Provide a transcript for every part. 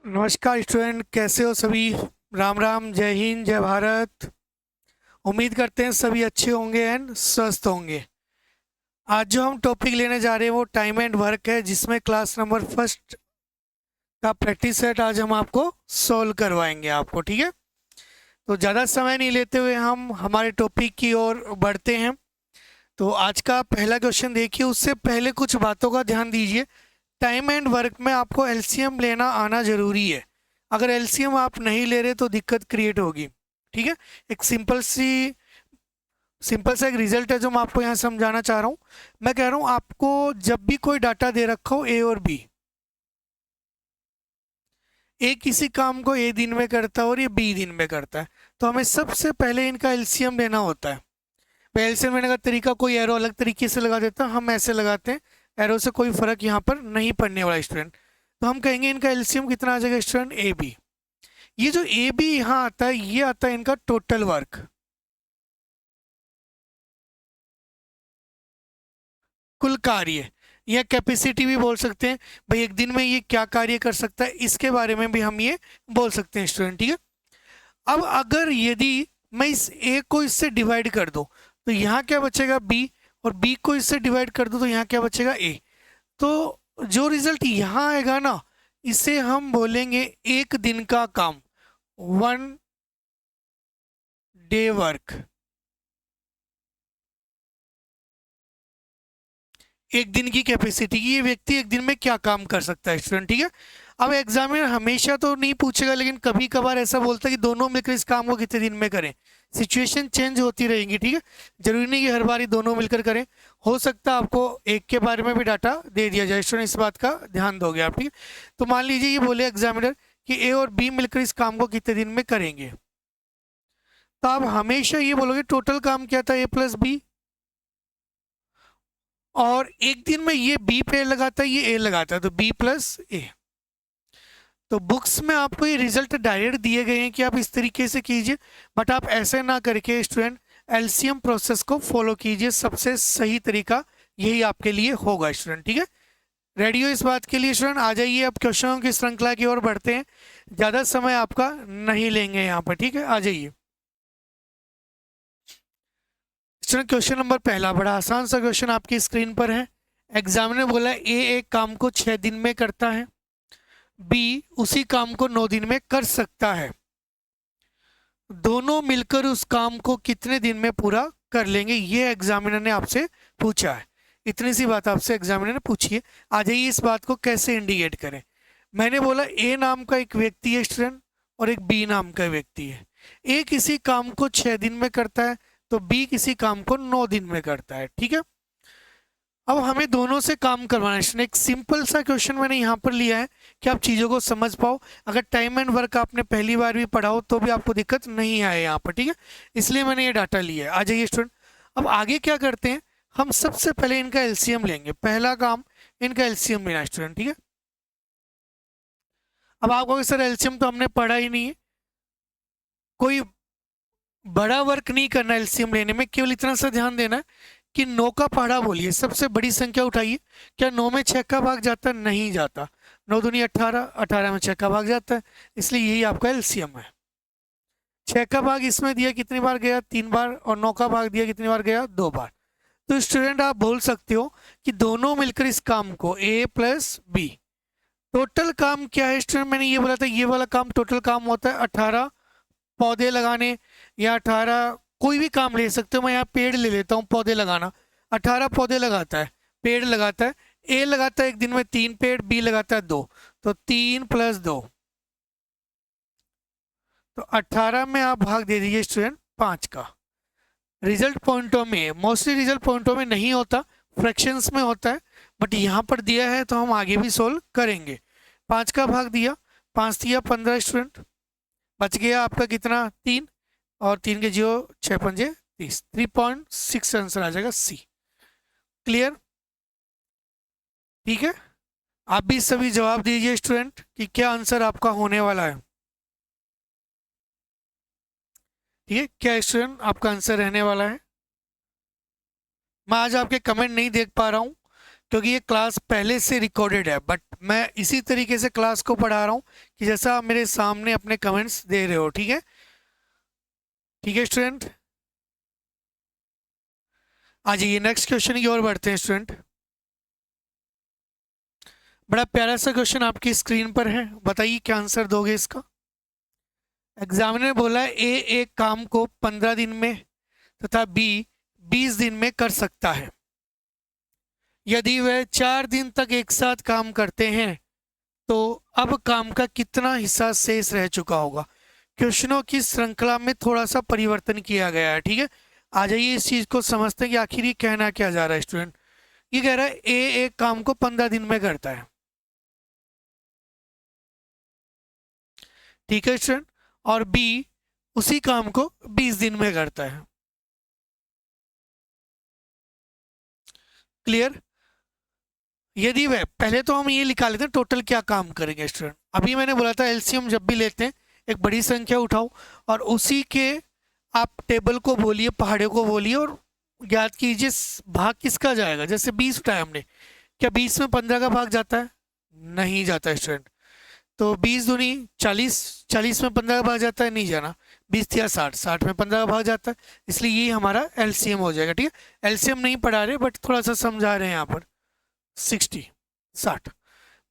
नमस्कार स्टूडेंट, कैसे हो सभी। राम राम, जय हिंद, जय भारत। उम्मीद करते हैं सभी अच्छे होंगे एंड स्वस्थ होंगे। आज जो हम टॉपिक लेने जा रहे हैं वो टाइम एंड वर्क है, जिसमें क्लास नंबर फर्स्ट का प्रैक्टिस सेट आज हम आपको सॉल्व करवाएंगे आपको। ठीक है, तो ज़्यादा समय नहीं लेते हुए हम हमारे टॉपिक की ओर बढ़ते हैं। तो आज का पहला क्वेश्चन देखिए, उससे पहले कुछ बातों का ध्यान दीजिए। टाइम एंड वर्क में आपको एलसीएम लेना आना जरूरी है। अगर एलसीएम आप नहीं ले रहे तो दिक्कत क्रिएट होगी। ठीक है, एक सिंपल सा एक रिजल्ट है जो मैं आपको यहाँ समझाना चाह रहा हूँ। मैं कह रहा हूँ आपको, जब भी कोई डाटा दे रखा हो ए और बी, ए किसी काम को ए दिन में करता है और ये बी दिन में करता है, तो हमें सबसे पहले इनका एलसीएम लेना होता है। एलसीएम लेने का तरीका कोई एरो अलग तरीके से लगा देता है, हम ऐसे लगाते हैं। एरो से कोई फर्क यहाँ पर नहीं पड़ने वाला स्टूडेंट। तो हम कहेंगे इनका एलसीएम कितना आ जाएगा स्टूडेंट, ए बी। ये जो ए बी यहाँ आता है, ये आता है इनका टोटल वर्क, कुल कार्य, या कैपेसिटी भी बोल सकते हैं। भाई एक दिन में ये क्या कार्य कर सकता है, इसके बारे में भी हम ये बोल सकते हैं स्टूडेंट। ठीक है, अब अगर यदि मैं इस ए को इससे डिवाइड कर दूं तो यहाँ क्या बचेगा बी, और बी को इससे डिवाइड कर दूं तो यहाँ क्या बचेगा ए। तो जो रिजल्ट यहाँ आएगा ना, इसे हम बोलेंगे एक दिन का काम, वन डे वर्क। एक दिन की कैपेसिटी की, ये व्यक्ति एक दिन में क्या काम कर सकता है स्टूडेंट। ठीक है, अब एग्जामिनर हमेशा तो नहीं पूछेगा, लेकिन कभी कभार ऐसा बोलता है कि दोनों मिलकर इस काम को कितने दिन में करें। सिचुएशन चेंज होती रहेंगी। ठीक है, जरूरी नहीं कि हर बार ही दोनों मिलकर करें। हो सकता है आपको एक के बारे में भी डाटा दे दिया जाए स्टूडेंट, इस बात का ध्यान दोगे आप। ठीक है, तो मान लीजिए ये बोले एग्जामिनर कि ए और बी मिलकर इस काम को कितने दिन में करेंगे, तो आप हमेशा ये बोलोगे टोटल काम क्या था, ए प्लस बी। और एक दिन में ये बी पे लगाता है, ये ए लगाता है, तो बी प्लस ए। तो बुक्स में आपको ये रिजल्ट डायरेक्ट दिए गए हैं कि आप इस तरीके से कीजिए, बट आप ऐसे ना करके स्टूडेंट एलसीएम प्रोसेस को फॉलो कीजिए, सबसे सही तरीका यही आपके लिए होगा स्टूडेंट। ठीक है, रेडी हो इस बात के लिए स्टूडेंट। आ जाइए, अब क्वेश्चनों की श्रृंखला की ओर बढ़ते हैं, ज़्यादा समय आपका नहीं लेंगे यहाँ पर। ठीक है, आ जाइए स्टूडेंट। क्वेश्चन नंबर पहला बड़ा आसान सा क्वेश्चन आपकी स्क्रीन पर है। एग्जामिनर बोला ए एक काम को 6 दिन में करता है, बी उसी काम को 9 दिन में कर सकता है, दोनों मिलकर उस काम को कितने दिन में पूरा कर लेंगे, ये एग्जामिनर ने आपसे पूछा है। इतनी सी बात आपसे एग्जामिनर ने पूछी है। आ जाइए इस बात को कैसे इंडिकेट करें। मैंने बोला ए नाम का एक व्यक्ति है स्टूडेंट, और एक बी नाम का व्यक्ति है। ए किसी काम को 6 दिन में करता है, तो बी किसी काम को 9 दिन में करता है। ठीक है, अब हमें दोनों से काम करवाना है। एक सिंपल सा क्वेश्चन मैंने यहाँ पर लिया है कि आप चीज़ों को समझ पाओ। अगर टाइम एंड वर्क आपने पहली बार भी पढ़ा हो तो भी आपको दिक्कत नहीं आए यहाँ पर। ठीक है, इसलिए मैंने ये डाटा लिया है। आ जाइए स्टूडेंट, अब आगे क्या करते हैं, हम सबसे पहले इनका एलसीएम लेंगे। पहला काम इनका एलसीएम लेना स्टूडेंट। ठीक है, अब आप कहोगे सर एलसीएम तो हमने पढ़ा ही नहीं है। कोई बड़ा वर्क नहीं करना एलसीएम लेने में, केवल इतना सा ध्यान देना है कि 9 का पहाड़ा बोलिए, सबसे बड़ी संख्या उठाइए। क्या 9 में 6 का भाग जाता है, नहीं जाता। 9 दूनी 18, 18 में 6 का भाग जाता है, इसलिए यही आपका एलसीएम है। 6 का भाग इसमें दिया कितनी बार गया, 3 बार, और 9 का भाग दिया कितनी बार गया, 2 बार। तो स्टूडेंट आप बोल सकते हो कि दोनों मिलकर इस काम को ए प्लस बी, टोटल काम क्या है स्टूडेंट, मैंने ये बोला था ये वाला काम टोटल काम होता है 18 पौधे लगाने, या 18 कोई भी काम ले सकते हो। मैं यहाँ पेड़ ले लेता हूँ, पौधे लगाना। 18 पौधे लगाता है, पेड़ लगाता है। ए लगाता है एक दिन में 3 पेड़, बी लगाता है 2, तो 3 + 2, तो 18 में आप भाग दे दीजिए स्टूडेंट 5 का। रिजल्ट पॉइंटों में, मोस्टली रिजल्ट पॉइंटों में नहीं होता, फ्रैक्शंस में होता है, बट यहाँ पर दिया है तो हम आगे भी सोल्व करेंगे। 5 का भाग दिया, 5 दिया 15 स्टूडेंट, बच गया आपका कितना, 3, और 3 के 0, 6 × 5 = 30, 3.6 आंसर आ जाएगा सी। क्लियर, ठीक है। आप भी सभी जवाब दीजिए स्टूडेंट कि क्या आंसर आपका होने वाला है। ठीक है, क्या स्टूडेंट आपका आंसर रहने वाला है। मैं आज आपके कमेंट नहीं देख पा रहा हूँ, क्योंकि ये क्लास पहले से रिकॉर्डेड है, बट मैं इसी तरीके से क्लास को पढ़ा रहा हूँ कि जैसा आप मेरे सामने अपने कमेंट्स दे रहे हो। ठीक है, ठीक है स्टूडेंट। आ जाइए नेक्स्ट क्वेश्चन की ओर बढ़ते हैं स्टूडेंट। बड़ा प्यारा सा क्वेश्चन आपकी स्क्रीन पर है, बताइए क्या आंसर दोगे इसका। एग्जामिनर बोला है ए एक काम को 15 दिन में तथा बी 20 दिन में कर सकता है। यदि वह 4 दिन तक एक साथ काम करते हैं तो अब काम का कितना हिस्सा शेष रह चुका होगा। क्वेश्चनों की श्रृंखला में थोड़ा सा परिवर्तन किया गया है। ठीक है, आ जाइए इस चीज को समझते हैं कि आखिर ये कहना क्या जा रहा है स्टूडेंट। ये कह रहा है ए एक काम को 15 दिन में करता है। ठीक है स्टूडेंट, और बी उसी काम को 20 दिन में करता है। क्लियर। यदि वह, पहले तो हम ये निकाल लेते हैं टोटल क्या काम करेंगे स्टूडेंट। अभी मैंने बोला था एलसीएम जब भी लेते हैं एक बड़ी संख्या उठाओ और उसी के आप टेबल को बोलिए, पहाड़ों को बोलिए और ज्ञात कीजिए भाग किसका जाएगा। जैसे 20 उठाया हमने, क्या 20 में 15 का भाग जाता है? नहीं जाता स्टूडेंट। तो 20 दूनी 40, 40 में 15 का भाग जाता है? नहीं जाना। 20 या 60, 60 में 15 का भाग जाता है, इसलिए ये हमारा एलसीएम हो जाएगा। ठीक है, एलसीएम नहीं पढ़ा रहे बट थोड़ा सा समझा रहे हैं यहाँ पर। 60, 60,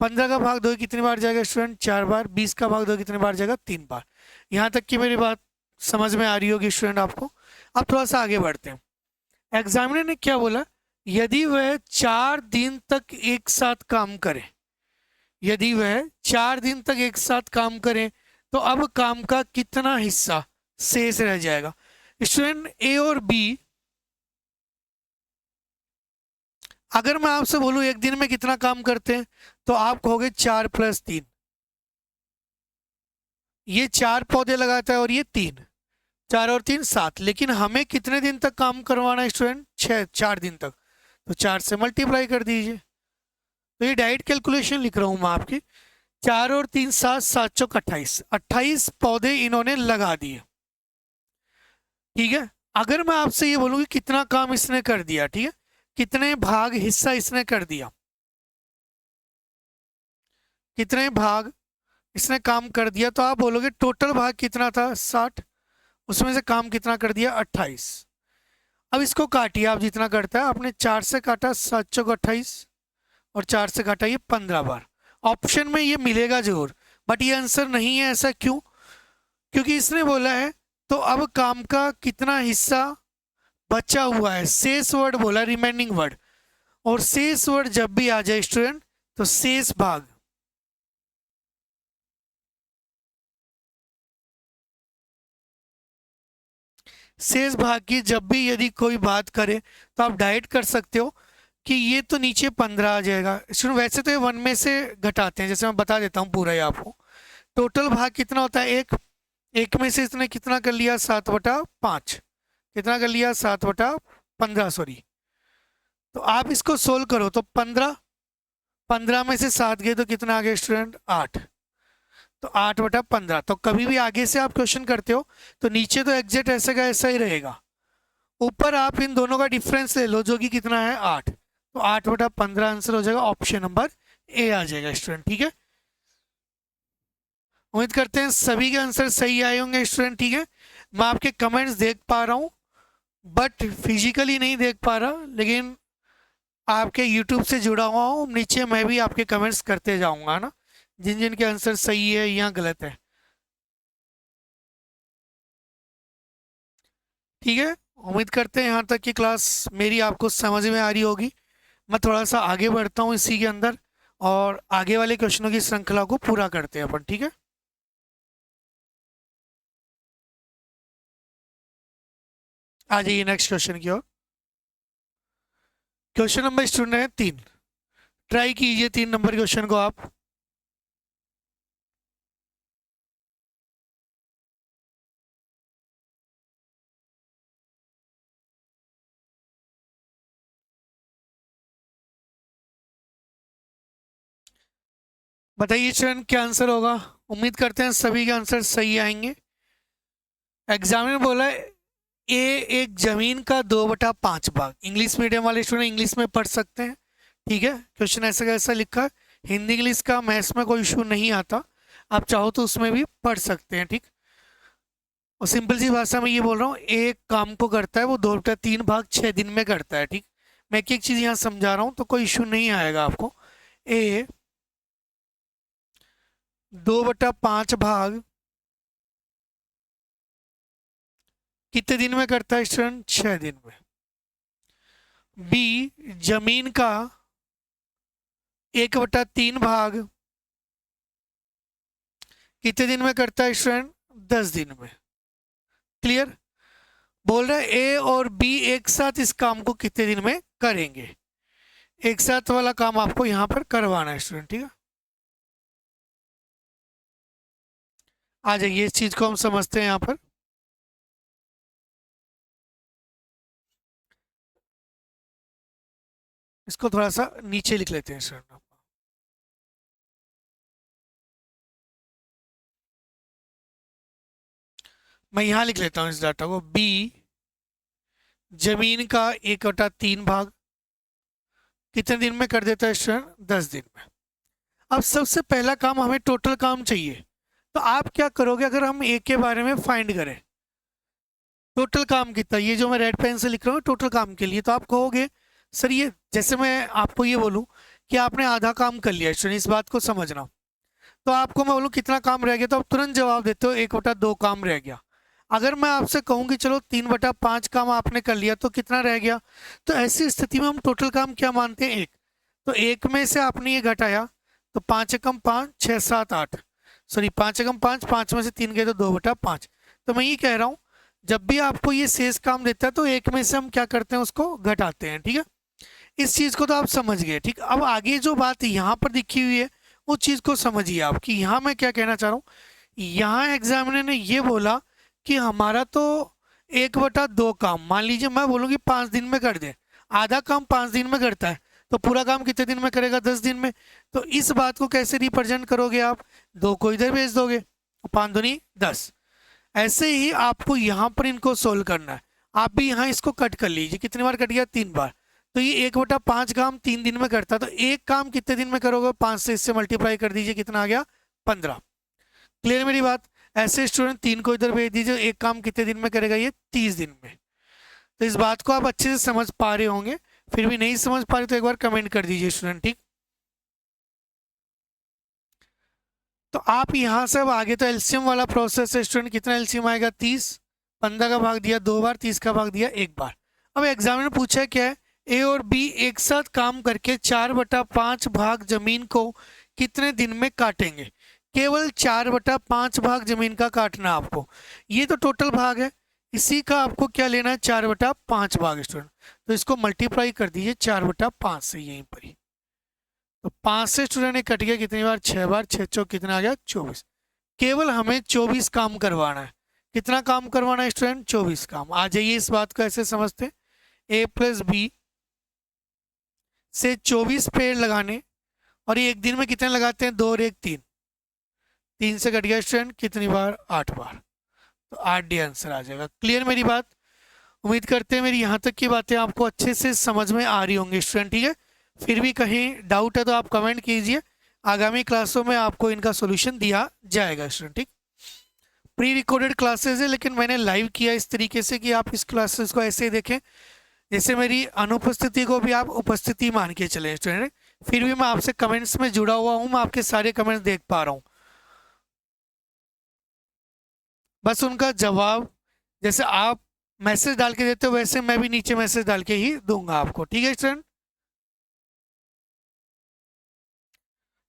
15 का भाग दो कितनी बार जाएगा स्टूडेंट? 4 बार। 20 का भाग दो कितनी बार जाएगा? 3 बार। यहाँ तक की मेरी बात समझ में आ रही होगी स्टूडेंट आपको। अब थोड़ा सा आगे बढ़ते हैं। एग्जामिनर ने क्या बोला, यदि वह 4 दिन तक एक साथ काम करे, यदि वह 4 दिन तक एक साथ काम करे तो अब काम का कितना हिस्सा शेष रह जाएगा। स्टूडेंट ए और बी, अगर मैं आपसे बोलूं एक दिन में कितना काम करते हैं तो आप कहोगे 4 + 3। ये 4 पौधे लगाता है और ये 3, 4 और 3 7। लेकिन हमें कितने दिन तक काम करवाना है स्टूडेंट? 4 दिन तक। तो 4 से मल्टीप्लाई कर दीजिए। तो ये डायरेक्ट कैलकुलेशन लिख रहा हूं मैं आपकी। 4 और 3 7, 7 चौक 28, 28 पौधे इन्होंने लगा दिए। ठीक है, अगर मैं आपसे ये बोलूँ कि कितना काम इसने कर दिया, ठीक है, कितने भाग हिस्सा इसने कर दिया, कितने भाग इसने काम कर दिया, तो आप बोलोगे टोटल भाग कितना था? 60, उसमें से काम कितना कर दिया? 28। अब इसको काटिए आप जितना करता है। आपने 4 से काटा 7 चौक 28 और 4 से काटा ये 15 बार। ऑप्शन में ये मिलेगा जरूर बट ये आंसर नहीं है। ऐसा क्यों? क्योंकि इसने बोला है तो अब काम का कितना हिस्सा बचा हुआ है, शेष वर्ड बोला, रिमेनिंग वर्ड। और शेष वर्ड जब भी आ जाए स्टूडेंट तो शेष भाग, शेष भाग की जब भी यदि कोई बात करे तो आप डायरेक्ट कर सकते हो कि ये तो नीचे 15 आ जाएगा स्टूडेंट। वैसे तो ये 1 में से घटाते हैं, जैसे मैं बता देता हूँ पूरा ही आपको। टोटल भाग कितना होता है? एक में से इसने कितना कर लिया? 7/5। कितना कर लिया? 7/15 सॉरी। तो आप इसको सोल्व करो तो 15 में से 7 गए तो कितना आ गया स्टूडेंट? 8। तो 8/15। तो कभी भी आगे से आप क्वेश्चन करते हो तो नीचे तो एग्जैक्ट ऐसे का ऐसा ही रहेगा, ऊपर आप इन दोनों का डिफरेंस ले लो जो कि कितना है? 8। तो 8/15 आंसर हो जाएगा, ऑप्शन नंबर ए आ जाएगा स्टूडेंट। ठीक है, उम्मीद करते हैं सभी के आंसर सही आए होंगे स्टूडेंट। ठीक है, मैं आपके कमेंट्स देख पा रहा हूँ बट फिजिकली नहीं देख पा रहा, लेकिन आपके यूट्यूब से जुड़ा हुआ हूँ, नीचे मैं भी आपके कमेंट्स करते जाऊंगा ना, जिन जिन के आंसर सही है या गलत है। ठीक है, उम्मीद करते हैं यहाँ तक की क्लास मेरी आपको समझ में आ रही होगी। मैं थोड़ा सा आगे बढ़ता हूँ इसी के अंदर और आगे वाले क्वेश्चनों की श्रृंखला को पूरा करते हैं अपन। ठीक है, आ जाइए नेक्स्ट क्वेश्चन की ओर। क्वेश्चन नंबर स्टूडेंट है 3। ट्राई कीजिए 3 नंबर क्वेश्चन को आप। बताइए स्टूडेंट क्या आंसर होगा। उम्मीद करते हैं सभी के आंसर सही आएंगे। एग्जामिनर बोला है ए एक जमीन का 2/5 भाग। इंग्लिश मीडियम वाले स्टूडेंट इंग्लिश में पढ़ सकते हैं। ठीक है, क्वेश्चन ऐसा कैसा लिखा है, हिंदी इंग्लिश का मैथ्स में कोई इशू नहीं आता, आप चाहो तो उसमें भी पढ़ सकते हैं। ठीक, और सिंपल सी भाषा में ये बोल रहा हूँ, एक काम को करता है वो 2/3 भाग 6 दिन में करता है। ठीक, मैं एक एक चीज़ यहाँ समझा रहा हूँ तो कोई इशू नहीं आएगा आपको। ए 2/5 भाग कितने दिन में करता है स्टूडेंट, 6 दिन में। बी जमीन का 1/3 भाग कितने दिन में करता है स्टूडेंट, 10 दिन में। क्लियर, बोल रहा है ए और बी एक साथ इस काम को कितने दिन में करेंगे, एक साथ वाला काम आपको यहाँ पर करवाना है स्टूडेंट। ठीक है, आ जाइए, इस चीज को हम समझते हैं यहाँ पर। इसको थोड़ा सा नीचे लिख लेते हैं स्टूडेंट। मैं यहाँ लिख लेता हूँ इस डाटा को, बी जमीन का 1/3 भाग कितने दिन में कर देता है स्टूडेंट, 10 दिन में। अब सबसे पहला काम, हमें टोटल काम चाहिए, तो आप क्या करोगे अगर हम ए के बारे में फाइंड करें, टोटल काम कितना, ये जो मैं रेड पेन से लिख रहा हूँ टोटल काम के लिए, तो आप कहोगे सर ये, जैसे मैं आपको ये बोलूँ कि आपने आधा काम कर लिया स्टूडेंट, इस बात को समझना, तो आपको मैं बोलूँ कितना काम रह गया, तो आप तुरंत जवाब देते हो 1/2 काम रह गया। अगर मैं आपसे कहूँ कि चलो 3/5 काम आपने कर लिया तो कितना रह गया, तो ऐसी स्थिति में हम टोटल काम क्या मानते हैं, एक, तो एक में से आपने ये घटाया, तो 5 एकम 5 6 7 8, सॉरी 5 एकम 5, 5 में से 3 गए तो 2/5। तो मैं ये कह रहा हूँ जब भी आपको ये शेष काम देता है तो एक में से हम क्या करते हैं, उसको घटाते हैं। ठीक है, इस चीज को तो आप समझ गए। ठीक, अब आगे जो बात यहाँ पर दिखी हुई है उस चीज को समझिए आप, कि यहाँ मैं क्या कहना चाह रहा हूँ। यहाँ एग्जामिनर ने ये बोला कि हमारा तो 1/2 काम, मान लीजिए मैं बोलूँगी 5 दिन में कर दे, आधा काम 5 दिन में करता है, तो पूरा काम कितने दिन में करेगा, 10 दिन में। तो इस बात को कैसे रिप्रेजेंट करोगे आप, 2 को इधर भेज दोगे, 5 दूनी 10। ऐसे ही आपको यहाँ पर इनको सोल्व करना है, आप भी यहाँ इसको कट कर लीजिए, कितनी बार कट गया, 3 बार, तो ये 1/5 काम 3 दिन में करता है, तो एक काम कितने दिन में करोगे, 5 से इससे मल्टीप्लाई कर दीजिए, कितना आ गया, 15। क्लियर मेरी बात, ऐसे स्टूडेंट 3 को इधर भेज दीजिए, एक काम कितने दिन में करेगा, ये 30 दिन में। तो इस बात को आप अच्छे से समझ पा रहे होंगे, फिर भी नहीं समझ पा रहे तो एक बार कमेंट कर दीजिए स्टूडेंट। ठीक, तो आप यहाँ से अब आगे तो एलसीएम वाला प्रोसेस है स्टूडेंट, कितना एलसीएम आएगा, 30, 15 का भाग दिया 2 बार, 30 का भाग दिया 1 बार। अब एग्जामिनर पूछा है क्या है, ए और बी एक साथ काम करके 4/5 भाग जमीन को कितने दिन में काटेंगे, केवल 4/5 भाग जमीन का काटना आपको, ये तो टोटल भाग है, इसी का आपको क्या लेना है, 4/5 भाग स्टूडेंट, तो इसको मल्टीप्लाई कर दीजिए 4/5 से यहीं पर ही, तो 5 से स्टूडेंट ने कट गया कितनी बार, 6 बार, 6 चौक कितना आ गया, 24। केवल हमें 24 काम करवाना है, कितना काम करवाना है स्टूडेंट, 24 काम। आ जाइए इस बात को ऐसे समझते हैं, ए प्लस बी से 24 पेड़ लगाने, और ये एक दिन में कितने लगाते हैं, 2 और 1 3, 3 से कट गया स्टूडेंट कितनी बार, 8 बार, तो 8D आंसर आ जाएगा। क्लियर मेरी बात, उम्मीद करते हैं मेरी यहाँ तक की बातें आपको अच्छे से समझ में आ रही होंगी स्टूडेंट। ठीक है, फिर भी कहीं डाउट है तो आप कमेंट कीजिए, आगामी क्लासों में आपको इनका सोल्यूशन दिया जाएगा स्टूडेंट। ठीक, प्री रिकॉर्डेड क्लासेस है, लेकिन मैंने लाइव किया इस तरीके से कि आप इस क्लासेस को ऐसे देखें जैसे मेरी अनुपस्थिति को भी आप उपस्थिति मान के चले स्टूडेंट। फिर भी मैं आपसे कमेंट्स में जुड़ा हुआ हूँ, मैं आपके सारे कमेंट्स देख पा रहा हूँ, बस उनका जवाब जैसे आप मैसेज डाल के देते हो वैसे मैं भी नीचे मैसेज डाल के ही दूंगा आपको। ठीक है स्टूडेंट,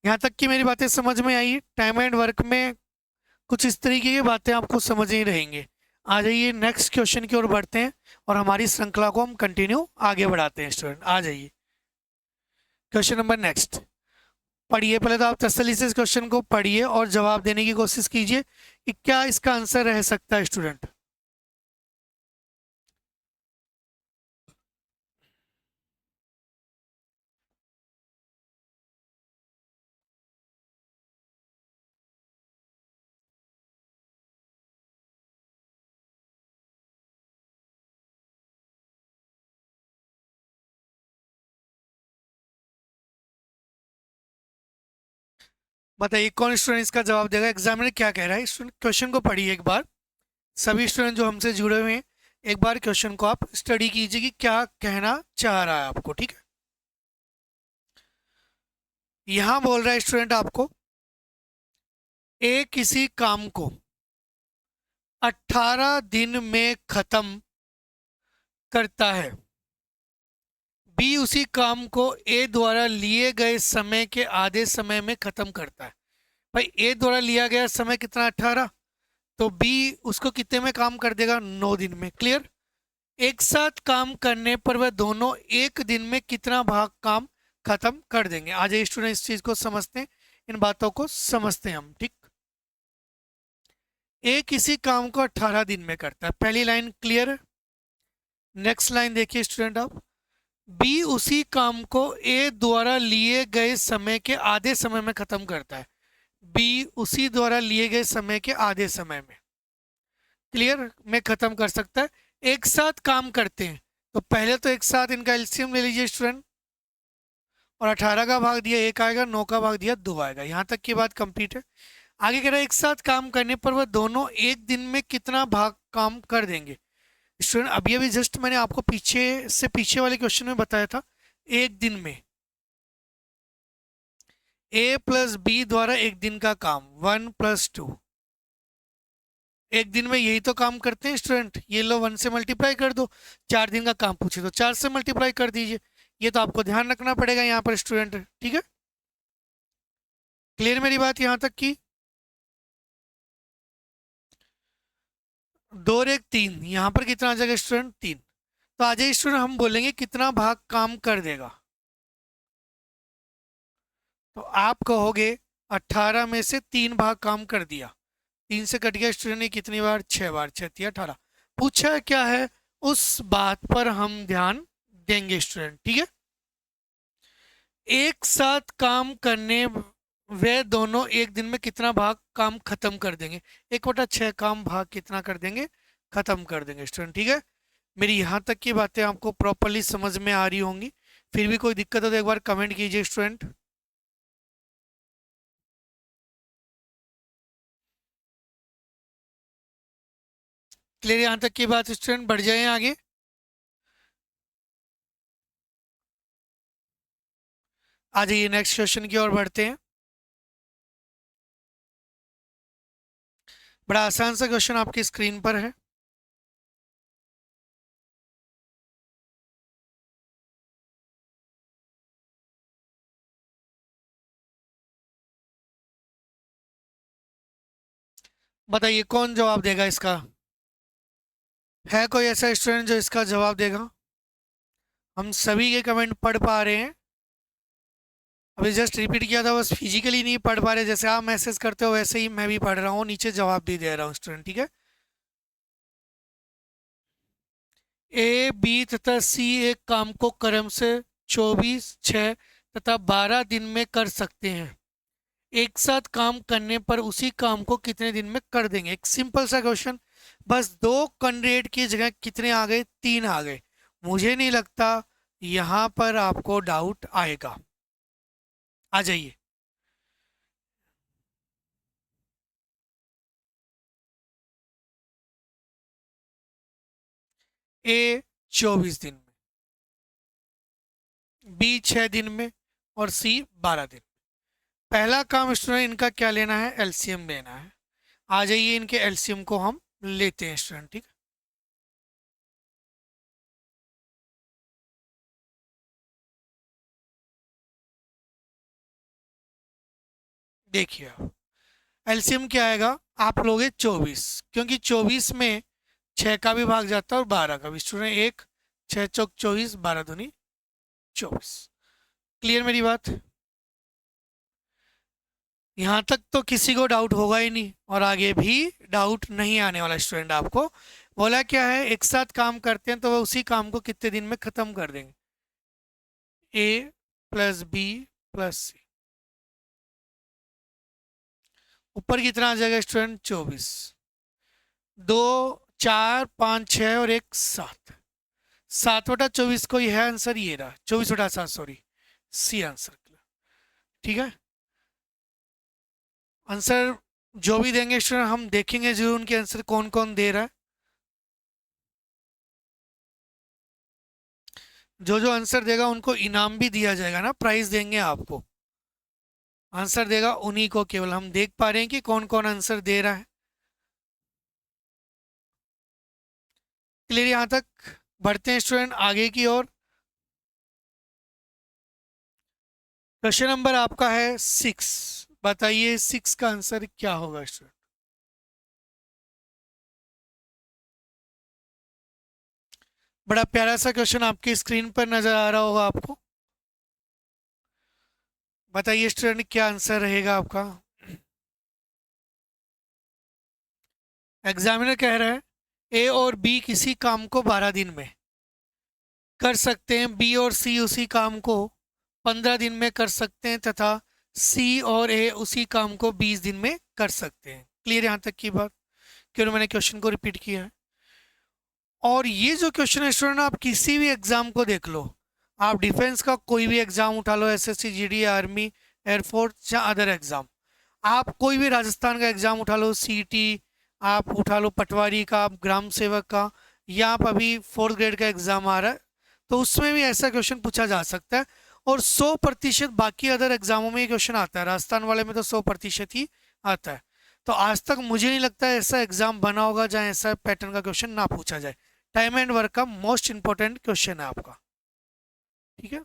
यहाँ तक कि मेरी बातें समझ में आई, टाइम एंड वर्क में कुछ इस तरीके की बातें आपको समझ ही रहेंगे। आ जाइए नेक्स्ट क्वेश्चन की ओर बढ़ते हैं और हमारी श्रृंखला को हम कंटिन्यू आगे बढ़ाते हैं स्टूडेंट। आ जाइए क्वेश्चन नंबर नेक्स्ट, पढ़िए, पहले तो आप तसल्ली से इस क्वेश्चन को पढ़िए और जवाब देने की कोशिश कीजिए कि क्या इसका आंसर रह सकता है स्टूडेंट। बताइए कौन स्टूडेंट इसका जवाब देगा। एग्जामिनर क्या कह रहा है, स्टूडेंट क्वेश्चन को पढ़िए एक बार। सभी स्टूडेंट जो हमसे जुड़े हुए हैं, एक बार क्वेश्चन को आप स्टडी कीजिए कि क्या कहना चाह रहा है आपको, ठीक है। यहां बोल रहा है स्टूडेंट आपको, ए किसी काम को 18 दिन में खत्म करता है, बी उसी काम को ए द्वारा लिए गए समय के आधे समय में खत्म करता है। भाई ए द्वारा लिया गया समय कितना, 18, तो बी उसको कितने में काम कर देगा, 9 दिन में। क्लियर। एक साथ काम करने पर वह दोनों एक दिन में कितना भाग काम खत्म कर देंगे। आज स्टूडेंट इस चीज को समझते हैं, इन बातों को समझते हैं हम, ठीक। ए किसी काम को 18 दिन में करता है, पहली लाइन क्लियर है। नेक्स्ट लाइन देखिए स्टूडेंट आप, बी उसी काम को ए द्वारा लिए गए समय के आधे समय में खत्म करता है, बी उसी द्वारा लिए गए समय के आधे समय में, क्लियर, में खत्म कर सकता है। एक साथ काम करते हैं तो पहले तो एक साथ इनका एलसीएम ले लीजिए स्टूडेंट, और 18 का भाग दिया 1 आएगा, 9 का भाग दिया 2 आएगा। यहां तक की बात कंप्लीट है। आगे कह रहा है एक साथ काम करने पर वह दोनों एक दिन में कितना भाग काम कर देंगे। स्टूडेंट अभी अभी जस्ट मैंने आपको पीछे से पीछे वाले क्वेश्चन में बताया था, एक दिन में ए प्लस बी द्वारा एक दिन का काम 1 + 2, एक दिन में यही तो काम करते हैं स्टूडेंट। ये लो 1 से मल्टीप्लाई कर दो, 4 दिन का काम पूछे तो 4 से मल्टीप्लाई कर दीजिए। ये तो आपको ध्यान रखना पड़ेगा यहाँ पर स्टूडेंट, ठीक है। क्लियर मेरी बात यहाँ तक की। 2 और 1 3, यहाँ पर कितना आ जाएगा स्टूडेंट, 3। तो आ जाइए स्टूडेंट, हम बोलेंगे कितना भाग काम कर देगा, तो आप कहोगे 18 में से 3 भाग काम कर दिया, 3 से कट गया स्टूडेंट, ने कितनी बार, 6 बार, 6 × 18। पूछा क्या है, उस बात पर हम ध्यान देंगे स्टूडेंट, ठीक है। एक साथ काम करने वे दोनों एक दिन में कितना भाग काम खत्म कर देंगे, 1/6 काम भाग कितना कर देंगे, खत्म कर देंगे स्टूडेंट, ठीक है। मेरी यहाँ तक की बातें आपको प्रॉपरली समझ में आ रही होंगी। फिर भी कोई दिक्कत हो तो एक बार कमेंट कीजिए स्टूडेंट। क्लियर यहाँ तक की बात स्टूडेंट, बढ़ जाए आगे। आ जाइए नेक्स्ट क्वेश्चन की ओर बढ़ते हैं। बड़ा आसान सा क्वेश्चन आपकी स्क्रीन पर है। बताइए कौन जवाब देगा इसका, है कोई ऐसा स्टूडेंट जो इसका जवाब देगा। हम सभी के कमेंट पढ़ पा रहे हैं, अभी जस्ट रिपीट किया था, बस फिजिकली नहीं पढ़ पा रहे। जैसे आप मैसेज करते हो वैसे ही मैं भी पढ़ रहा हूँ, नीचे जवाब भी दे रहा हूँ स्टूडेंट, ठीक है। ए बी तथा सी एक काम को क्रम से 24, 6 तथा 12 दिन में कर सकते हैं। एक साथ काम करने पर उसी काम को कितने दिन में कर देंगे। एक सिंपल सा क्वेश्चन, बस 2 कैंडिडेट की जगह कितने आ गए, 3 आ गए। मुझे नहीं लगता यहाँ पर आपको डाउट आएगा, आ जाइए। ए 24 दिन में, बी 6 दिन में, और सी 12 दिन। पहला काम स्टूडेंट इनका क्या लेना है, एलसीएम लेना है। आ जाइए इनके एलसीएम को हम लेते हैं स्टूडेंट, ठीक है। देखिए आप एलसीएम क्या आएगा, आप लोगे 24, क्योंकि 24 में 6 का भी भाग जाता है और 12 का भी स्टूडेंट। 1 6 चौक 24, 12 दूनी 24। क्लियर मेरी बात, यहाँ तक तो किसी को डाउट होगा ही नहीं, और आगे भी डाउट नहीं आने वाला स्टूडेंट। आपको बोला क्या है, एक साथ काम करते हैं तो वह उसी काम को कितने दिन में खत्म कर देंगे, ए प्लस बी प्लस सी। ऊपर कितना आ जाएगा स्टूडेंट, 24, 2 4 5 6 और 1 7, 7/24 को ही है आंसर, ये रहा 24/7, सॉरी सी आंसर, ठीक है। आंसर जो भी देंगे स्टूडेंट हम देखेंगे जरूर उनके आंसर कौन कौन दे रहा है। जो जो आंसर देगा उनको इनाम भी दिया जाएगा ना, प्राइज देंगे आपको। आंसर देगा उन्हीं को, केवल हम देख पा रहे हैं कि कौन कौन आंसर दे रहा है। क्लियर यहाँ तक? बढ़ते हैं स्टूडेंट आगे की ओर। क्वेश्चन नंबर आपका है 6। बताइए 6 का आंसर क्या होगा स्टूडेंट? बड़ा प्यारा सा क्वेश्चन आपकी स्क्रीन पर नजर आ रहा होगा आपको। बताइए स्टूडेंट क्या आंसर रहेगा आपका? एग्जामिनर कह रहा है ए और बी किसी काम को 12 दिन में कर सकते हैं, बी और सी उसी काम को 15 दिन में कर सकते हैं, तथा सी और ए उसी काम को 20 दिन में कर सकते हैं। क्लियर यहाँ तक की बात? क्यों मैंने क्वेश्चन को रिपीट किया है। और ये जो क्वेश्चन है स्टूडेंट, आप किसी भी एग्जाम को देख लो, आप डिफेंस का कोई भी एग्जाम उठा लो, एसएससी, जीडी, आर्मी, एयरफोर्स या अदर एग्जाम, आप कोई भी राजस्थान का एग्जाम उठा लो, सीटी आप उठा लो, पटवारी का, आप ग्राम सेवक का, या आप अभी 4th ग्रेड का एग्जाम आ रहा है, तो उसमें भी ऐसा क्वेश्चन पूछा जा सकता है। और 100% बाकी अदर एग्जामों में ये क्वेश्चन आता है, राजस्थान वाले में तो 100% ही आता है। तो आज तक मुझे नहीं लगता है ऐसा एग्जाम बना होगा जहाँ ऐसा पैटर्न का क्वेश्चन ना पूछा जाए। टाइम एंड वर्क का मोस्ट इंपॉर्टेंट क्वेश्चन है आपका, ठीक है?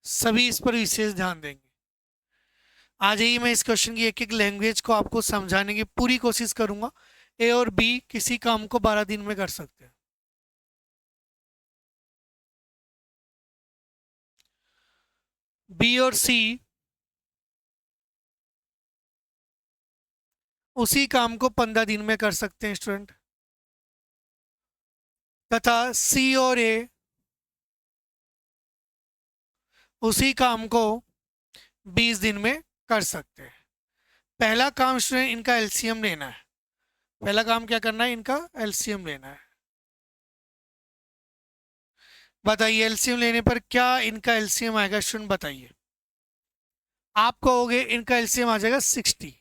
सभी इस पर विशेष ध्यान देंगे। आ जाइए, मैं इस क्वेश्चन की एक एक लैंग्वेज को आपको समझाने की पूरी कोशिश करूंगा। ए और बी किसी काम को 12 दिन में कर सकते हैं। बी और सी उसी काम को 15 दिन में कर सकते हैं स्टूडेंट, तथा सी और ए उसी काम को 20 दिन में कर सकते हैं। पहला काम स्टूडेंट इनका एलसीएम लेना है। पहला काम क्या करना है? इनका एलसीएम लेना है। बताइए एलसीएम लेने पर क्या इनका एलसीएम आएगा स्टूडेंट? बताइए। आप कहोगे इनका एलसीएम आ जाएगा 60।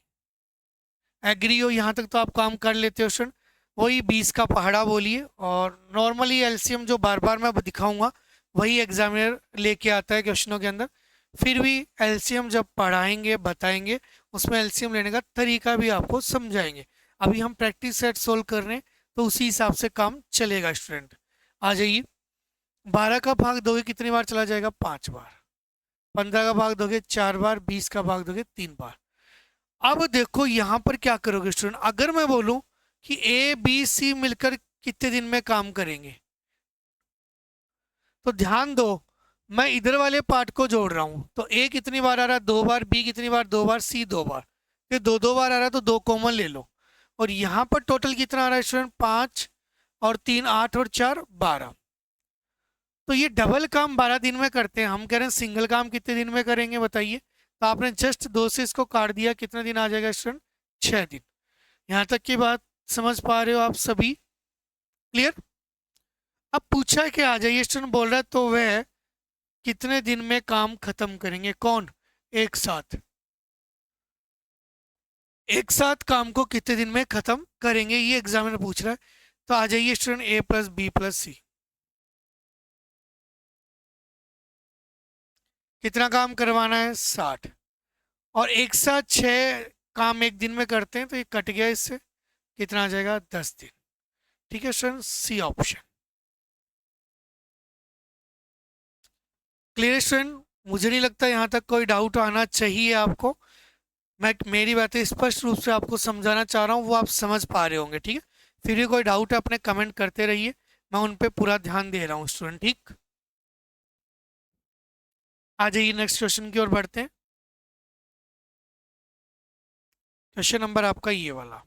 एग्री हो यहाँ तक तो आप काम कर लेते हो स्टूडेंट। वही 20 का पहाड़ा बोलिए, और नॉर्मली एलसीएम जो बार बार मैं दिखाऊंगा वही एग्जामिनर लेके आता है क्वेश्चनों के अंदर। फिर भी एलसीएम जब पढ़ाएंगे बताएंगे, उसमें एलसीएम लेने का तरीका भी आपको समझाएंगे। अभी हम प्रैक्टिस सेट सोल्व कर रहे हैं, तो उसी हिसाब से काम चलेगा स्टूडेंट। आ जाइए, 12 का भाग दोगे कितनी बार चला जाएगा? 5 बार। 15 का भाग दोगे 4 बार। 20 का भाग दोगे 3 बार। अब देखो यहाँ पर क्या करोगे स्टूडेंट, अगर मैं बोलूं कि ए बी सी मिलकर कितने दिन में काम करेंगे, तो ध्यान दो, मैं इधर वाले पार्ट को जोड़ रहा हूं। तो ए कितनी बार आ रहा है? 2 बार। बी कितनी बार? 2 बार। सी 2 बार। ये दो दो बार आ रहा है तो 2 कॉमन ले लो। और यहाँ पर टोटल कितना आ रहा है स्टूडेंट? 5 और 3 8 और 4 12। तो ये डबल काम 12 दिन में करते हैं। हम कह रहे हैं सिंगल काम कितने दिन में करेंगे बताइए? तो आपने जस्ट 2 से इसको काट दिया, कितने दिन आ जाएगा स्टूडेंट? 6 दिन। यहाँ तक की बात समझ पा रहे हो आप सभी? क्लियर? अब पूछा है कि आ जाइए स्टूडेंट बोल रहा है, तो वह कितने दिन में काम खत्म करेंगे? कौन? एक साथ। एक साथ काम को कितने दिन में खत्म करेंगे, ये एग्जामिनर पूछ रहा है। तो आ जाइए स्टूडेंट, ए प्लस बी प्लस सी। कितना काम करवाना है? 60। और एक साथ 6 काम एक दिन में करते हैं, तो ये कट गया इससे, कितना आ जाएगा? 10 दिन। ठीक है student, C option. Clear student? मुझे नहीं लगता यहाँ तक कोई डाउट आना चाहिए आपको। मैं मेरी बातें स्पष्ट रूप से आपको समझाना चाह रहा हूँ, वो आप समझ पा रहे होंगे, ठीक है? फिर भी कोई डाउट है अपने कमेंट करते रहिए, मैं उन पे पूरा ध्यान दे रहा हूँ स्टूडेंट, ठीक? आ जाइए नेक्स्ट क्वेश्चन की ओर बढ़ते हैं। क्वेश्चन नंबर आपका ये वाला,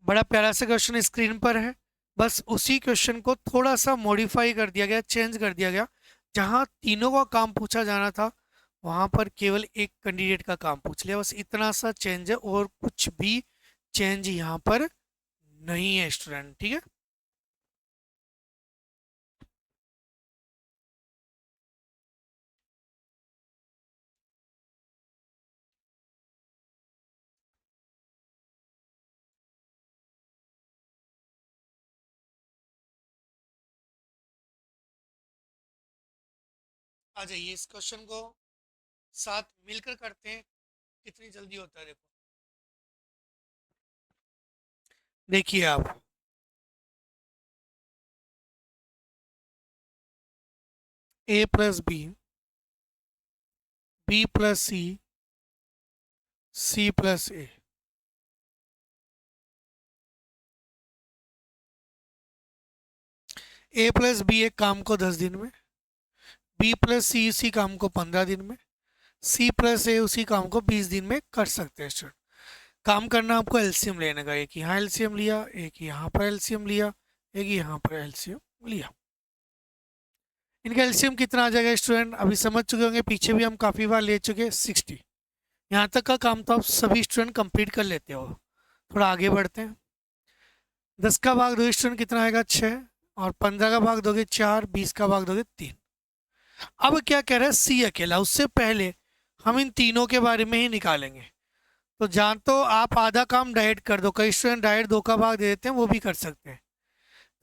बड़ा प्यारा सा क्वेश्चन स्क्रीन पर है। बस उसी क्वेश्चन को थोड़ा सा मॉडिफाई कर दिया गया, चेंज कर दिया गया। जहाँ तीनों का काम पूछा जाना था, वहां पर केवल एक कैंडिडेट का काम पूछ लिया। बस इतना सा चेंज है, और कुछ भी चेंज यहाँ पर नहीं है स्टूडेंट, ठीक है? आ जाइए, इस क्वेश्चन को साथ मिलकर करते हैं, कितनी जल्दी होता है देखो। देखिए आप, A plus B plus C plus A plus B एक काम को 10 दिन में, बी प्लस सी उसी काम को 15 दिन में, सी प्लस ए उसी काम को 20 दिन में कर सकते हैं स्टूडेंट। काम करना आपको एलसीएम लेने का, एक यहाँ एलसीएम लिया, एक यहाँ पर एलसीएम लिया, एक यहाँ पर एलसीएम लिया। इनका एलसीएम कितना आ जाएगा स्टूडेंट, अभी समझ चुके होंगे, पीछे भी हम काफ़ी बार ले चुके हैं 60। यहाँ तक का काम तो आप सभी स्टूडेंट कंप्लीट कर लेते हो। थोड़ा आगे बढ़ते हैं। 10 का भाग दो स्टूडेंट कितना आएगा 6, और 15 का भाग दोगे 4, 20 का भाग दोगे 3। अब क्या कह रहा है सी अकेला, उससे पहले हम इन तीनों के बारे में ही निकालेंगे। तो जहाँ तो आप आधा काम डायरेक्ट कर दो, कई स्टूडेंट डायरेक्ट 2 का भाग दे देते हैं, वो भी कर सकते हैं।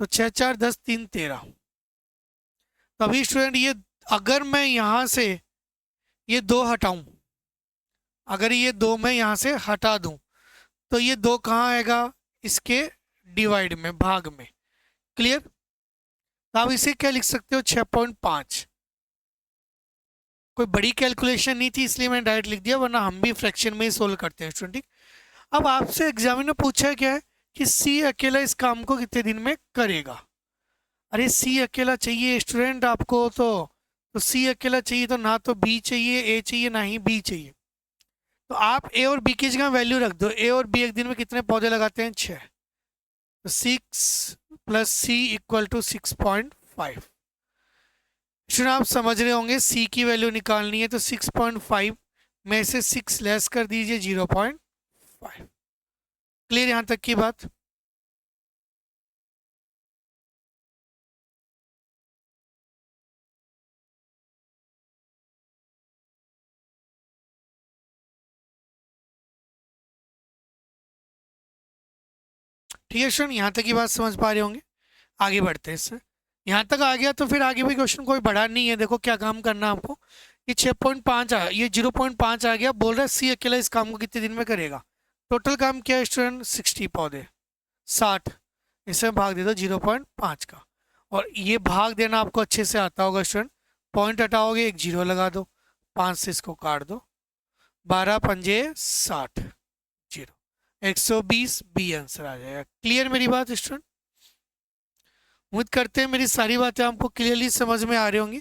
तो 6 4 10 3 13। तो अभी स्टूडेंट ये अगर मैं यहाँ से ये 2 हटाऊं, अगर ये 2 मैं यहाँ से हटा दूं, तो ये 2 कहाँ आएगा, इसके डिवाइड में, भाग में। क्लियर। तो आप इसे क्या लिख सकते हो 6.5। कोई बड़ी कैलकुलेशन नहीं थी इसलिए मैंने डायरेक्ट लिख दिया, वरना हम भी फ्रैक्शन में ही सोल्व करते हैं स्टूडेंट। अब आपसे एग्जामिनर ने पूछा क्या है कि सी अकेला इस काम को कितने दिन में करेगा। अरे सी अकेला चाहिए स्टूडेंट आपको, तो सी अकेला चाहिए, तो ना तो बी चाहिए, ए चाहिए, ना ही बी चाहिए। तो आप ए और बी की जगह वैल्यू रख दो। ए और बी एक दिन में कितने पौधे लगाते हैं 6, तो 6 plus C equal to 6.5। Student आप समझ रहे होंगे, सी की वैल्यू निकालनी है, तो 6.5 में से 6 लेस कर दीजिए 0.5। क्लियर यहाँ तक की बात। ठीक है स्टूडेंट, यहाँ तक की बात समझ पा रहे होंगे। आगे बढ़ते हैं इससे। यहाँ तक आ गया तो फिर आगे भी क्वेश्चन कोई बड़ा नहीं है। देखो क्या काम करना है आपको। ये 6.5 आ, ये 0.5 आ गया, बोल रहा है सी अकेला इस काम को कितने दिन में करेगा। टोटल काम क्या है स्टूडेंट, 60 पौधे 60, इसे भाग दे दो 0.5 का। और ये भाग देना आपको अच्छे से आता होगा स्टूडेंट। पॉइंट हटाओगे, एक 0 लगा दो, 5 से इसको काट दो, 12 पंजे 60, 0, 120 बी आंसर आ जाएगा। क्लियर मेरी बात स्टूडेंट। उम्मीद करते हैं मेरी सारी बातें आपको क्लियरली समझ में आ रही होंगी।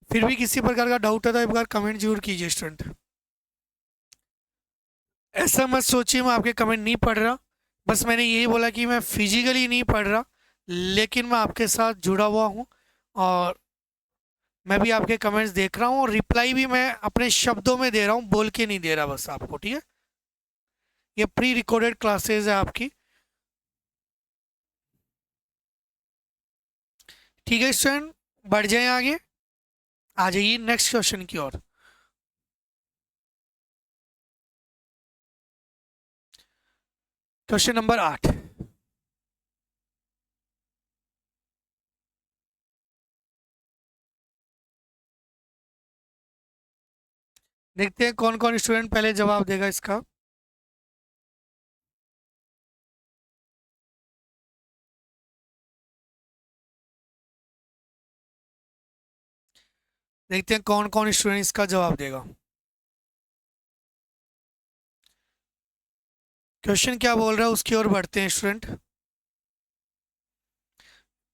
फिर भी किसी प्रकार का डाउट है तो एक बार कमेंट जरूर कीजिए स्टूडेंट। ऐसा मत सोचिए मैं आपके कमेंट नहीं पढ़ रहा, बस मैंने यही बोला कि मैं फिजिकली नहीं पढ़ रहा, लेकिन मैं आपके साथ जुड़ा हुआ हूँ, और मैं भी आपके कमेंट्स देख रहा हूँ, और रिप्लाई भी मैं अपने शब्दों में दे रहा हूँ, बोल के नहीं दे रहा बस आपको। ठीक है, ये प्री रिकॉर्डेड क्लासेज है आपकी। ठीक है स्टूडेंट, बढ़ जाए आगे, आ जाइए नेक्स्ट क्वेश्चन की ओर। Question number 8। देखते हैं कौन कौन स्टूडेंट पहले जवाब देगा इसका। देखते हैं कौन कौन स्टूडेंट इसका जवाब देगा। क्वेश्चन क्या बोल रहा है उसकी ओर बढ़ते हैं स्टूडेंट।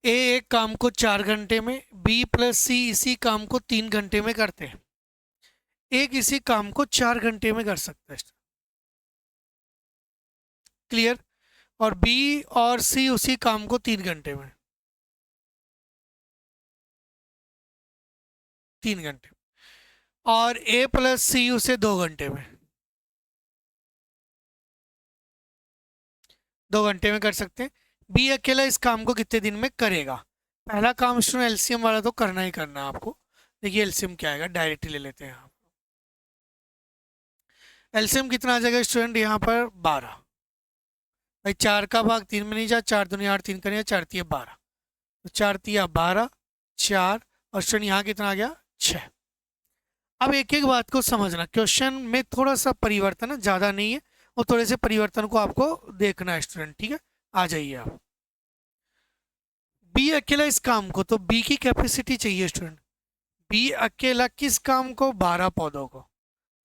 ए एक काम को 4 घंटे में, बी प्लस सी इसी काम को 3 घंटे में करते हैं। एक इसी काम को 4 घंटे में कर सकता है। क्लियर। और बी और सी उसी काम को 3 घंटे में, 3 घंटे। और ए प्लस सी उसे 2 घंटे में, 2 घंटे में कर सकते हैं। बी अकेला इस काम को कितने दिन में करेगा। पहला काम स्टूडेंट एलसीएम वाला तो करना ही करना है आपको। देखिए एलसीएम क्या आएगा, डायरेक्टली ले लेते हैं। एलसीएम कितना आ जाएगा स्टूडेंट यहाँ पर 12। भाई 4 का भाग 3 में नहीं जा, 4 दूनी 8, 3 करें 4 12, तो 4 तिया 12, 4, और स्टूडेंट यहाँ कितना आ गया 6। अब एक एक बात को समझना, क्वेश्चन में थोड़ा सा परिवर्तन है, ज़्यादा नहीं है, और थोड़े से परिवर्तन को आपको देखना है स्टूडेंट, ठीक है। आ जाइए आप। बी अकेला इस काम को, तो बी की कैपेसिटी चाहिए स्टूडेंट। बी अकेला किस काम को? 12 पौधों को।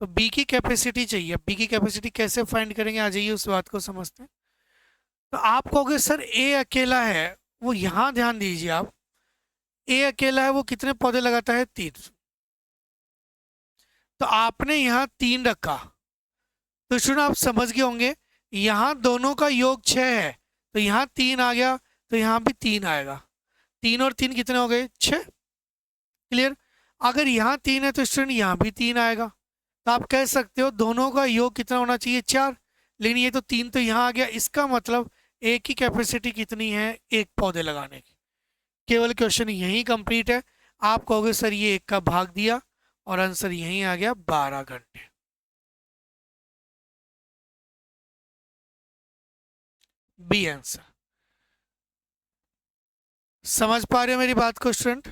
तो बी की कैपेसिटी चाहिए। बी की कैपेसिटी कैसे फाइंड करेंगे, आ जाइए उस बात को समझते हैं। तो आप कहोगे सर ए अकेला है, वो यहाँ ध्यान दीजिए आप, ए अकेला है वो कितने पौधे लगाता है? 3। तो आपने यहाँ 3 रखा, तो स्टूडेंट आप समझ गए होंगे यहाँ दोनों का योग 6 है, तो यहाँ 3 आ गया, तो यहाँ भी 3 आएगा। 3 और 3 कितने हो गए? 6। क्लियर। अगर यहाँ 3 है तो स्टूडेंट यहाँ भी 3 आएगा, तो आप कह सकते हो दोनों का योग कितना होना चाहिए? 4। लेकिन ये तो 3 तो यहाँ आ गया, इसका मतलब एक की कैपेसिटी कितनी है? एक पौधे लगाने की। केवल क्वेश्चन यही कंप्लीट है। आप कहोगे सर ये एक का भाग दिया, और आंसर यही आ गया 12 घंटे। B answer. समझ पा रहे हो मेरी बात को स्टूडेंट?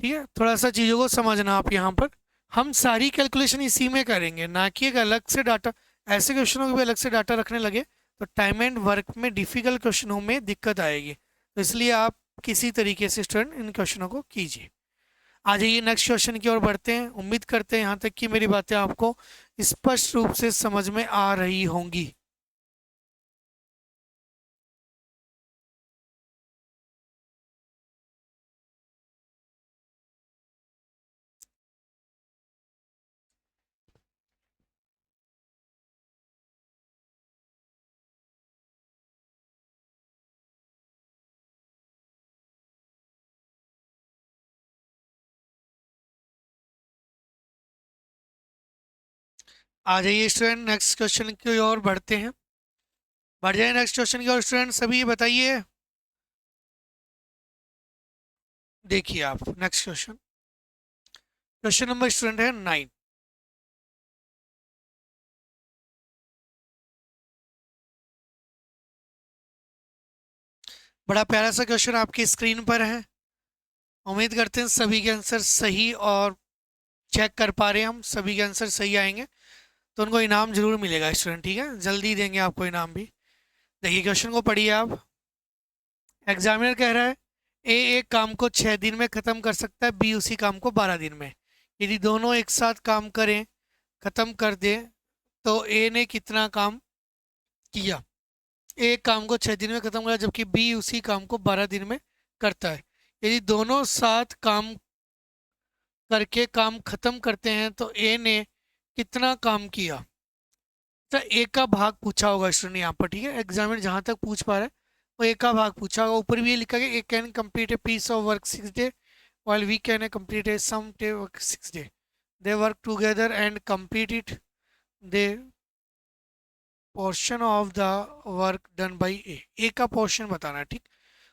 ठीक है, थोड़ा सा चीज़ों को समझना आप। यहाँ पर हम सारी कैलकुलेशन इसी में करेंगे, ना कि एक अलग से डाटा। ऐसे क्वेश्चनों को भी अलग से डाटा रखने लगे तो टाइम एंड वर्क में डिफिकल्ट क्वेश्चनों में दिक्कत आएगी, तो इसलिए आप किसी तरीके से स्टूडेंट इन क्वेश्चनों को कीजिए। आ जाइए नेक्स्ट क्वेश्चन की ओर बढ़ते हैं। उम्मीद करते हैं यहाँ तक कि मेरी बातें आपको स्पष्ट रूप से समझ में आ रही होंगी। आ जाइए स्टूडेंट नेक्स्ट क्वेश्चन की ओर बढ़ते हैं। बढ़ जाए नेक्स्ट क्वेश्चन की ओर स्टूडेंट, सभी बताइए। देखिए आप next question, question number student है 9। बड़ा प्यारा सा क्वेश्चन आपकी स्क्रीन पर है। उम्मीद करते हैं सभी के आंसर सही, और चेक कर पा रहे हैं हम सभी के आंसर सही आएंगे तो उनको इनाम जरूर मिलेगा स्टूडेंट, ठीक है, जल्दी देंगे आपको इनाम भी। देखिए क्वेश्चन को पढ़िए आप। एग्जामिनर कह रहा है ए एक काम को 6 दिन में खत्म कर सकता है, बी उसी काम को 12 दिन में। यदि दोनों एक साथ काम करें, खत्म कर दे, तो ए ने कितना काम किया? एक काम को 6 दिन में खत्म करा, जबकि बी उसी काम को 12 दिन में करता है। यदि दोनों साथ काम करके काम खत्म करते हैं तो ए ने कितना काम किया? तो ए का भाग पूछा होगा स्टूडेंट यहाँ पर, ठीक है। एग्जामिनर जहाँ तक पूछ पा रहा है वो ए का भाग पूछा होगा। ऊपर भी ये लिखा गया A can complete a piece of work 6 day while we can complete a some day work 6 day. They work together and complete it. They portion of the work done by A. ए का portion बताना है, ठीक।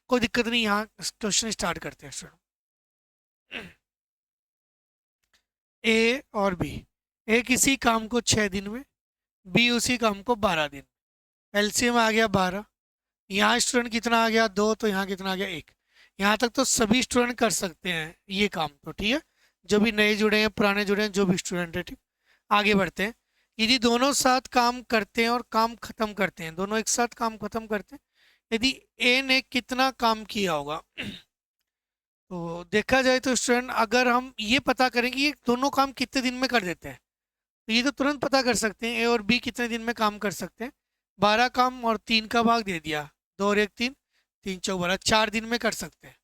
कोई दिक्कत नहीं, यहाँ question start करते हैं स्टूडेंट। ए और बी, ए किसी काम को 6 दिन में, बी उसी काम को 12 दिन। एलसीएम आ गया 12। यहाँ स्टूडेंट कितना आ गया? 2। तो यहाँ कितना आ गया? 1। यहाँ तक तो सभी स्टूडेंट कर सकते हैं ये काम, तो ठीक है, जो भी नए जुड़े हैं, पुराने जुड़े हैं, जो भी स्टूडेंट है, ठीक। आगे बढ़ते हैं। यदि दोनों साथ काम करते हैं और काम खत्म करते हैं, दोनों एक साथ काम खत्म करते हैं, यदि ए ने कितना काम किया होगा? तो देखा जाए तो स्टूडेंट अगर हम ये पता करें कि ये दोनों काम कितने दिन में कर देते हैं, तो ये तो तुरंत पता कर सकते हैं ए और बी कितने दिन में काम कर सकते हैं। 12 काम और 3 का भाग दे दिया, 2 और 1 3, 3 चौक 12, 4 दिन में कर सकते हैं।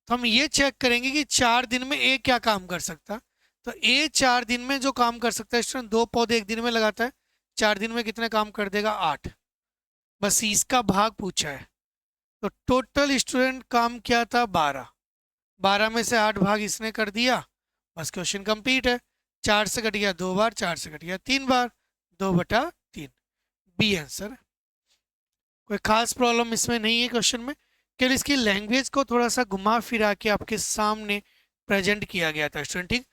तो हम ये चेक करेंगे कि 4 दिन में ए क्या काम कर सकता है। तो ए 4 दिन में जो काम कर सकता है स्टूडेंट, 2 पौधे 1 दिन में लगाता है, 4 दिन में कितने काम कर देगा? 8। बस इसका भाग पूछा है। तो टोटल स्टूडेंट काम क्या था? 12। 12 में से 8 भाग इसने कर दिया, बस क्वेश्चन कंप्लीट है। 4 से कट गया 2 बार, 4 से कट गया 3 बार, 2/3। बी आंसर है। कोई खास प्रॉब्लम इसमें नहीं है क्वेश्चन में, केवल इसकी लैंग्वेज को थोड़ा सा घुमा फिरा के आपके सामने प्रेजेंट किया गया था स्टूडेंट, ठीक।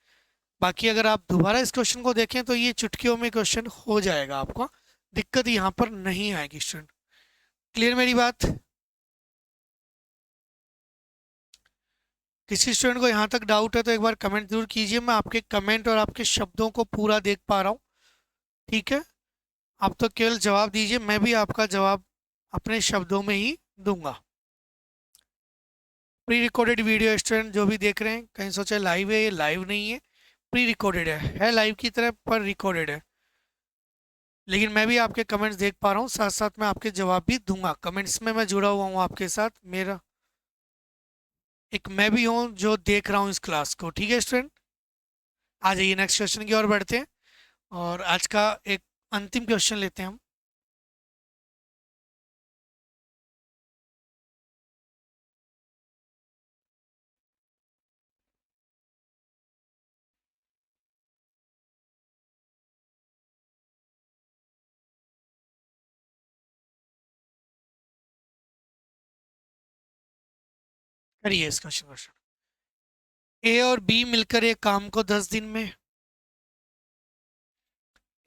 बाकी अगर आप दोबारा इस क्वेश्चन को देखें तो ये चुटकियों में क्वेश्चन हो जाएगा, आपको दिक्कत यहाँ पर नहीं आएगी स्टूडेंट। क्लियर मेरी बात? किसी स्टूडेंट को यहाँ तक डाउट है तो एक बार कमेंट जरूर कीजिए, मैं आपके कमेंट और आपके शब्दों को पूरा देख पा रहा हूँ। ठीक है, आप तो केवल जवाब दीजिए, मैं भी आपका जवाब अपने शब्दों में ही दूंगा। प्री रिकॉर्डेड वीडियो स्टूडेंट जो भी देख रहे हैं, कहीं सोचे लाइव है, ये लाइव नहीं है, प्री रिकॉर्डेड है लाइव की तरह पर रिकॉर्डेड है। लेकिन मैं भी आपके कमेंट्स देख पा रहा हूँ, साथ साथ मैं आपके जवाब भी दूंगा। कमेंट्स में मैं जुड़ा हुआ हूँ आपके साथ, मेरा एक मैं भी हूँ जो देख रहा हूँ इस क्लास को। ठीक है स्टूडेंट, आ जाइए नेक्स्ट क्वेश्चन की ओर बढ़ते हैं और आज का एक अंतिम क्वेश्चन लेते हैं हम। करिए इस क्वेश्चन। ए और बी मिलकर एक काम को 10 दिन में,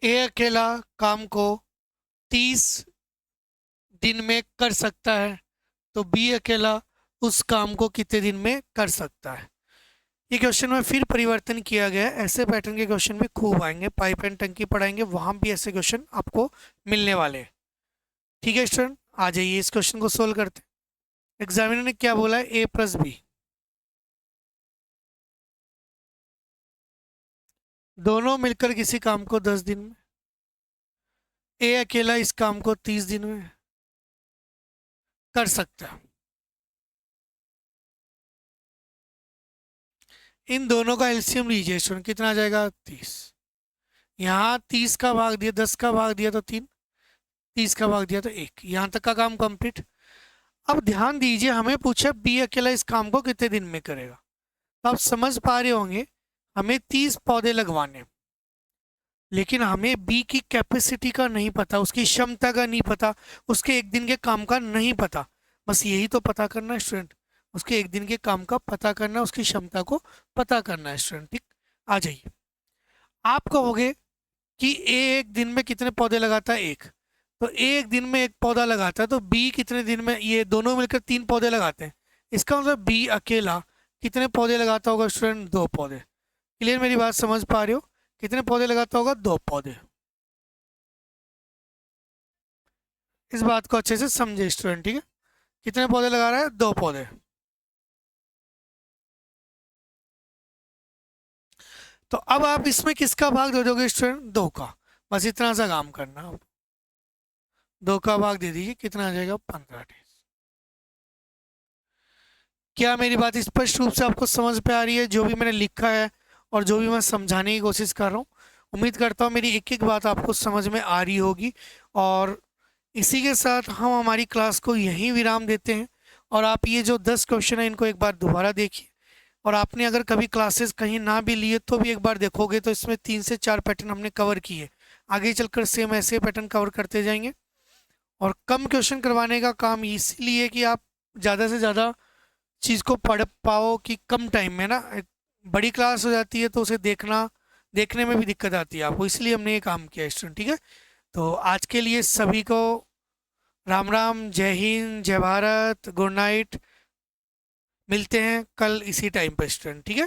ए अकेला काम को 30 दिन में कर सकता है, तो बी अकेला उस काम को कितने दिन में कर सकता है। ये क्वेश्चन में फिर परिवर्तन किया गया है, ऐसे पैटर्न के क्वेश्चन भी खूब आएंगे, पाइप एंड टंकी पढ़ाएंगे वहां भी ऐसे क्वेश्चन आपको मिलने वाले हैं। ठीक है स्टूडेंट, आ जाइए इस क्वेश्चन को सोल्व करते हैं। एग्जामिनर ने क्या बोला है, ए प्लस बी, दोनों मिलकर किसी काम को 10 दिन में, ए अकेला इस काम को 30 दिन में कर सकता है। इन दोनों का एलसीएम लीजिए स्टूडेंट, कितना आ जाएगा 30। यहाँ 30 का भाग दिया, 10 का भाग दिया तो 3, 30 का भाग दिया तो 1, यहाँ तक का काम कंप्लीट। अब ध्यान दीजिए, हमें पूछा बी अकेला इस काम को कितने दिन में करेगा, तो आप समझ पा रहे होंगे हमें 30 पौधे लगवाने, लेकिन हमें बी की कैपेसिटी का नहीं पता, उसकी क्षमता का नहीं पता, उसके एक दिन के काम का नहीं पता। बस यही तो पता करना है स्टूडेंट, उसके एक दिन के काम का पता करना, उसकी क्षमता को पता करना है स्टूडेंट। ठीक, आ जाइए। आप कहोगे कि ए एक दिन में कितने पौधे लगाता है, एक, तो ए एक दिन में एक पौधा लगाता है, तो बी कितने दिन में, ये दोनों मिलकर 3 पौधे लगाते हैं, इसका मतलब बी अकेला कितने पौधे लगाता होगा स्टूडेंट, 2 पौधे। क्लियर, मेरी बात समझ पा रहे हो, कितने पौधे लगाता होगा, 2 पौधे। इस बात को अच्छे से समझे स्टूडेंट। ठीक है, कितने पौधे लगा रहा है, 2 पौधे। तो अब आप इसमें किसका भाग दे दोगे स्टूडेंट, 2 का, बस इतना सा काम करना। 2 का भाग दे दीजिए, कितना आ जाएगा, 15 डेज। क्या मेरी बात स्पष्ट रूप से आपको समझ पे आ रही है, जो भी मैंने लिखा है और जो भी मैं समझाने की कोशिश कर रहा हूँ। उम्मीद करता हूँ मेरी एक एक बात आपको समझ में आ रही होगी। और इसी के साथ हम हमारी क्लास को यहीं विराम देते हैं। और आप ये जो 10 क्वेश्चन है इनको एक बार दोबारा देखिए, और आपने अगर कभी क्लासेस कहीं ना भी लिए तो भी एक बार देखोगे, तो इसमें 3 से 4 पैटर्न हमने कवर किए, आगे चलकर सेम ऐसे पैटर्न कवर करते जाएंगे। और कम क्वेश्चन करवाने का काम इसीलिए कि आप ज़्यादा से ज़्यादा चीज़ को पढ़ पाओ कि कम टाइम में ना, एक बड़ी क्लास हो जाती है तो उसे देखने में भी दिक्कत आती है आपको, इसलिए हमने ये काम किया स्टूडेंट। ठीक है, तो आज के लिए सभी को राम राम, जय हिंद, जय भारत, गुड नाइट। मिलते हैं कल इसी टाइम पर स्टूडेंट। ठीक है।